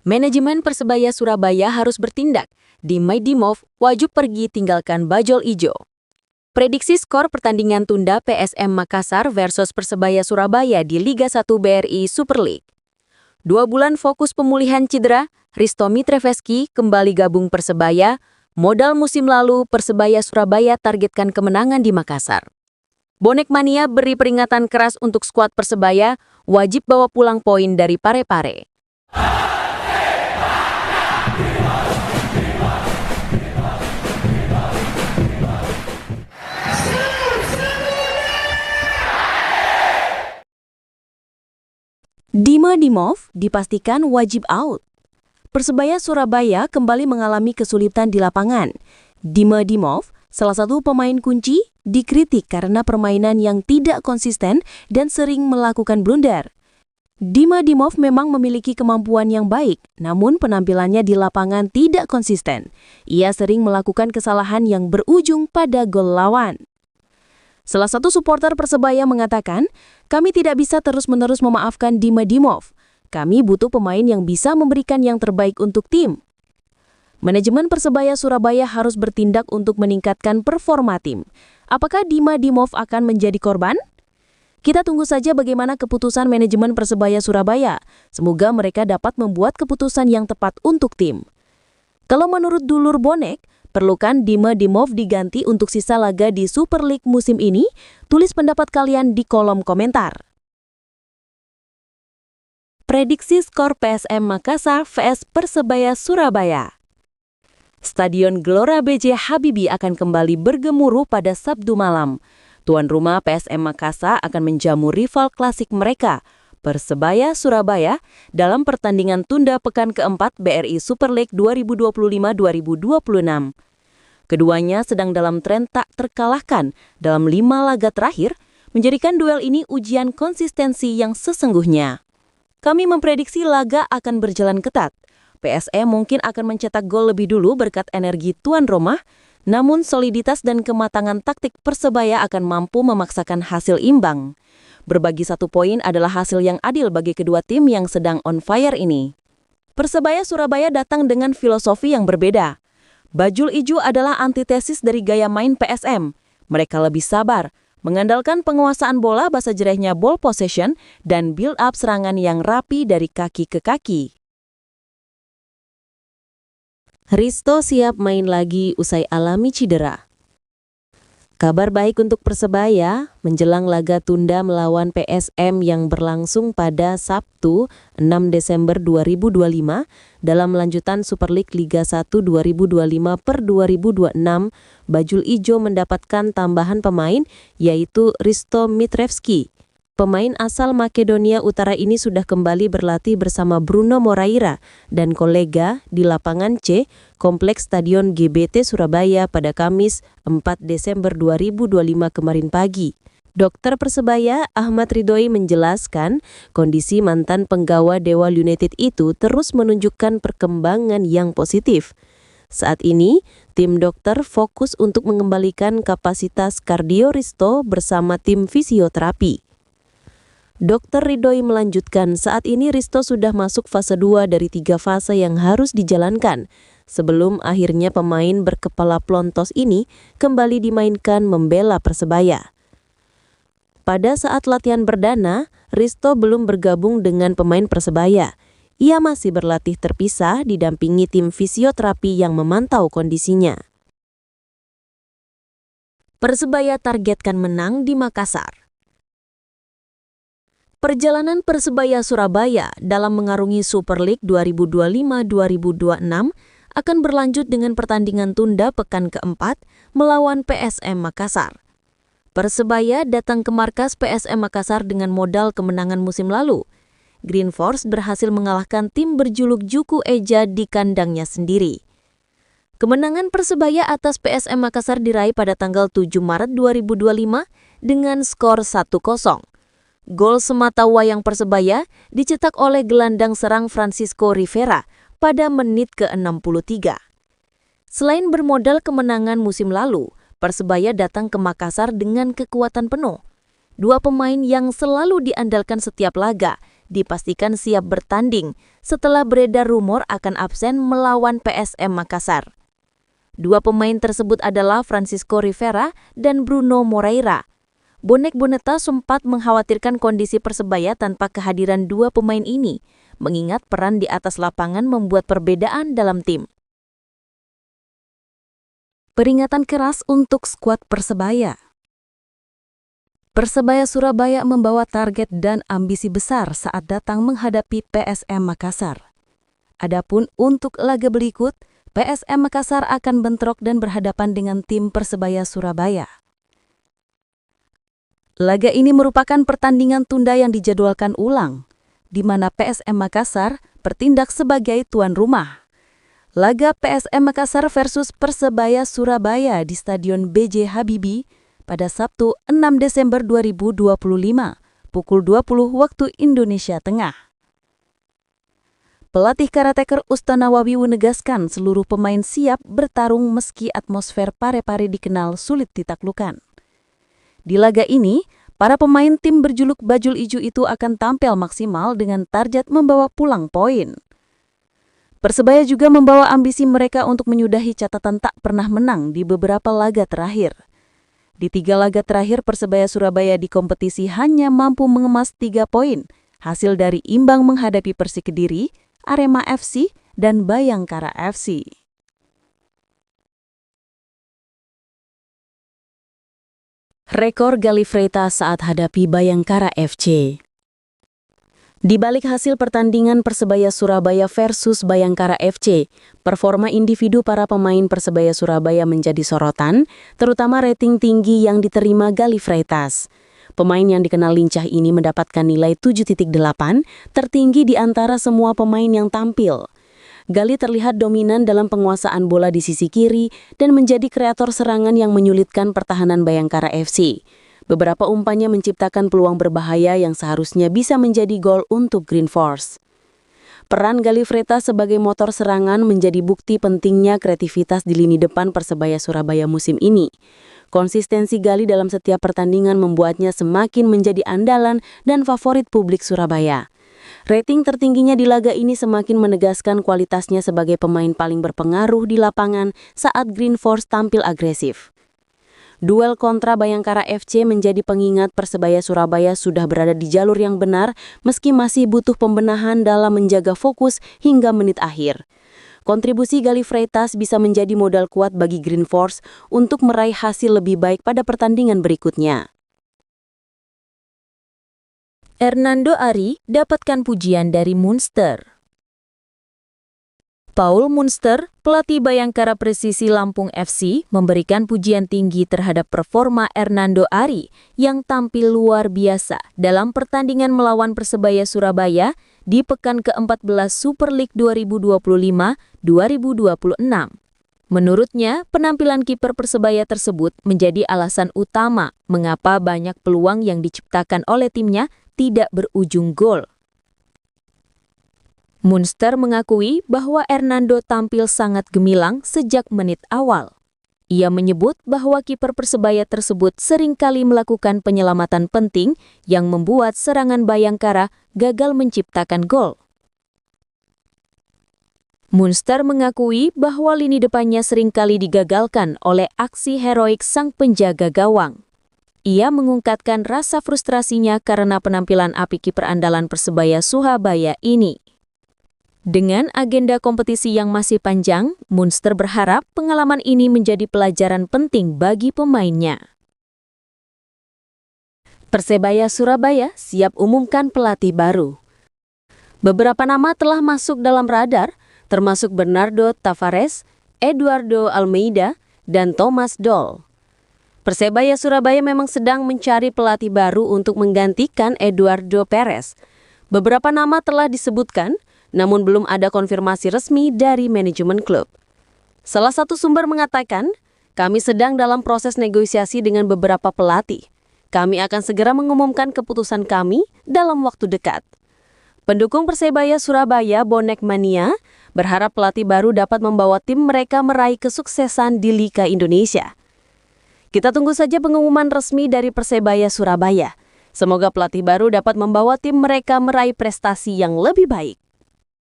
Manajemen Persebaya Surabaya harus bertindak. Dimov wajib pergi tinggalkan bajul ijo. Prediksi skor pertandingan tunda PSM Makassar versus Persebaya Surabaya di Liga 1 BRI Super League. 2 bulan fokus pemulihan cedera, Risto Mitrevski kembali gabung Persebaya. Modal musim lalu, Persebaya Surabaya targetkan kemenangan di Makassar. Bonek Mania beri peringatan keras untuk skuad Persebaya, wajib bawa pulang poin dari Parepare. Dimov dipastikan wajib out. Persebaya Surabaya kembali mengalami kesulitan di lapangan. Dimov, salah satu pemain kunci, dikritik karena permainan yang tidak konsisten dan sering melakukan blunder. Dimov memang memiliki kemampuan yang baik, namun penampilannya di lapangan tidak konsisten. Ia sering melakukan kesalahan yang berujung pada gol lawan. Salah satu supporter Persebaya mengatakan, "Kami tidak bisa terus-menerus memaafkan Dimov. Kami butuh pemain yang bisa memberikan yang terbaik untuk tim." Manajemen Persebaya Surabaya harus bertindak untuk meningkatkan performa tim. Apakah Dimov akan menjadi korban? Kita tunggu saja bagaimana keputusan manajemen Persebaya Surabaya. Semoga mereka dapat membuat keputusan yang tepat untuk tim. Kalau menurut dulur bonek, perlukan Dimov diganti untuk sisa laga di Super League musim ini? Tulis pendapat kalian di kolom komentar. Prediksi skor PSM Makassar vs Persebaya Surabaya. Stadion Gelora B.J. Habibie akan kembali bergemuruh pada Sabtu malam. Tuan rumah PSM Makassar akan menjamu rival klasik mereka, Persebaya Surabaya, dalam pertandingan tunda pekan keempat BRI Super League 2025-2026. Keduanya sedang dalam tren tak terkalahkan dalam 5 laga terakhir, menjadikan duel ini ujian konsistensi yang sesungguhnya. Kami memprediksi laga akan berjalan ketat. PSM mungkin akan mencetak gol lebih dulu berkat energi tuan rumah, namun soliditas dan kematangan taktik Persebaya akan mampu memaksakan hasil imbang. Berbagi 1 poin adalah hasil yang adil bagi kedua tim yang sedang on fire ini. Persebaya Surabaya datang dengan filosofi yang berbeda. Bajul ijo adalah antitesis dari gaya main PSM. Mereka lebih sabar, mengandalkan penguasaan bola bahasa jerehnya ball possession dan build up serangan yang rapi dari kaki ke kaki. Risto siap main lagi usai alami cedera. Kabar baik untuk Persebaya menjelang laga tunda melawan PSM yang berlangsung pada Sabtu 6 Desember 2025 dalam lanjutan Super League Liga 1 2025/2026. Bajul ijo mendapatkan tambahan pemain yaitu Risto Mitrevski. Pemain asal Makedonia Utara ini sudah kembali berlatih bersama Bruno Moraira dan kolega di lapangan C, Kompleks Stadion GBT Surabaya pada Kamis 4 Desember 2025 kemarin pagi. Dokter Persebaya Ahmad Ridhoi menjelaskan kondisi mantan penggawa Dewa United itu terus menunjukkan perkembangan yang positif. Saat ini, tim dokter fokus untuk mengembalikan kapasitas kardio Risto bersama tim fisioterapi. Dr. Ridhoi melanjutkan, saat ini Risto sudah masuk fase 2 dari 3 fase yang harus dijalankan, sebelum akhirnya pemain berkepala plontos ini kembali dimainkan membela Persebaya. Pada saat latihan perdana, Risto belum bergabung dengan pemain Persebaya. Ia masih berlatih terpisah didampingi tim fisioterapi yang memantau kondisinya. Persebaya targetkan menang di Makassar. Perjalanan Persebaya Surabaya dalam mengarungi Super League 2025-2026 akan berlanjut dengan pertandingan tunda pekan keempat melawan PSM Makassar. Persebaya datang ke markas PSM Makassar dengan modal kemenangan musim lalu. Green Force berhasil mengalahkan tim berjuluk Juku Eja di kandangnya sendiri. Kemenangan Persebaya atas PSM Makassar diraih pada tanggal 7 Maret 2025 dengan skor 1-0. Gol semata wayang Persebaya dicetak oleh gelandang serang Francisco Rivera pada menit ke-63. Selain bermodal kemenangan musim lalu, Persebaya datang ke Makassar dengan kekuatan penuh. 2 pemain yang selalu diandalkan setiap laga, dipastikan siap bertanding setelah beredar rumor akan absen melawan PSM Makassar. Dua pemain tersebut adalah Francisco Rivera dan Bruno Moreira. Bonek Boneta sempat mengkhawatirkan kondisi Persebaya tanpa kehadiran dua pemain ini, mengingat peran di atas lapangan membuat perbedaan dalam tim. Peringatan keras untuk skuad Persebaya. Persebaya Surabaya membawa target dan ambisi besar saat datang menghadapi PSM Makassar. Adapun untuk laga berikut, PSM Makassar akan bentrok dan berhadapan dengan tim Persebaya Surabaya. Laga ini merupakan pertandingan tunda yang dijadwalkan ulang, di mana PSM Makassar bertindak sebagai tuan rumah. Laga PSM Makassar versus Persebaya Surabaya di Stadion B.J. Habibie pada Sabtu 6 Desember 2025, pukul 20 waktu Indonesia Tengah. Pelatih karateker Ustanawawi menegaskan seluruh pemain siap bertarung meski atmosfer pare-pare dikenal sulit ditaklukkan. Di laga ini, para pemain tim berjuluk Bajul Ijo itu akan tampil maksimal dengan target membawa pulang poin. Persebaya juga membawa ambisi mereka untuk menyudahi catatan tak pernah menang di beberapa laga terakhir. Di 3 laga terakhir, Persebaya Surabaya di kompetisi hanya mampu mengemas 3 poin, hasil dari imbang menghadapi Persik Kediri, Arema FC, dan Bayangkara FC. Rekor Galih Freitas saat hadapi Bayangkara FC. Di balik hasil pertandingan Persebaya Surabaya versus Bayangkara FC, performa individu para pemain Persebaya Surabaya menjadi sorotan, terutama rating tinggi yang diterima Galih Freitas. Pemain yang dikenal lincah ini mendapatkan nilai 7.8, tertinggi di antara semua pemain yang tampil. Galih terlihat dominan dalam penguasaan bola di sisi kiri dan menjadi kreator serangan yang menyulitkan pertahanan Bayangkara FC. Beberapa umpannya menciptakan peluang berbahaya yang seharusnya bisa menjadi gol untuk Green Force. Peran Galih Freitas sebagai motor serangan menjadi bukti pentingnya kreativitas di lini depan Persebaya Surabaya musim ini. Konsistensi Galih dalam setiap pertandingan membuatnya semakin menjadi andalan dan favorit publik Surabaya. Rating tertingginya di laga ini semakin menegaskan kualitasnya sebagai pemain paling berpengaruh di lapangan saat Green Force tampil agresif. Duel kontra Bayangkara FC menjadi pengingat Persebaya Surabaya sudah berada di jalur yang benar meski masih butuh pembenahan dalam menjaga fokus hingga menit akhir. Kontribusi Galih Freitas bisa menjadi modal kuat bagi Green Force untuk meraih hasil lebih baik pada pertandingan berikutnya. Hernando Ari dapatkan pujian dari Munster. Paul Munster, pelatih Bayangkara Presisi Lampung FC, memberikan pujian tinggi terhadap performa Hernando Ari yang tampil luar biasa dalam pertandingan melawan Persebaya Surabaya di pekan ke-14 Super League 2025-2026. Menurutnya, penampilan kiper Persebaya tersebut menjadi alasan utama mengapa banyak peluang yang diciptakan oleh timnya tidak berujung gol. Munster mengakui bahwa Hernando tampil sangat gemilang sejak menit awal. Ia menyebut bahwa kiper Persebaya tersebut seringkali melakukan penyelamatan penting yang membuat serangan Bayangkara gagal menciptakan gol. Munster mengakui bahwa lini depannya seringkali digagalkan oleh aksi heroik sang penjaga gawang. Ia mengungkapkan rasa frustrasinya karena penampilan api kiper andalan Persebaya Surabaya ini. Dengan agenda kompetisi yang masih panjang, Munster berharap pengalaman ini menjadi pelajaran penting bagi pemainnya. Persebaya Surabaya siap umumkan pelatih baru. Beberapa nama telah masuk dalam radar, termasuk Bernardo Tavares, Eduardo Almeida, dan Thomas Doll. Persebaya Surabaya memang sedang mencari pelatih baru untuk menggantikan Eduardo Perez. Beberapa nama telah disebutkan, namun belum ada konfirmasi resmi dari manajemen klub. Salah satu sumber mengatakan, kami sedang dalam proses negosiasi dengan beberapa pelatih. Kami akan segera mengumumkan keputusan kami dalam waktu dekat. Pendukung Persebaya Surabaya Bonek Mania berharap pelatih baru dapat membawa tim mereka meraih kesuksesan di Liga Indonesia. Kita tunggu saja pengumuman resmi dari Persebaya Surabaya. Semoga pelatih baru dapat membawa tim mereka meraih prestasi yang lebih baik.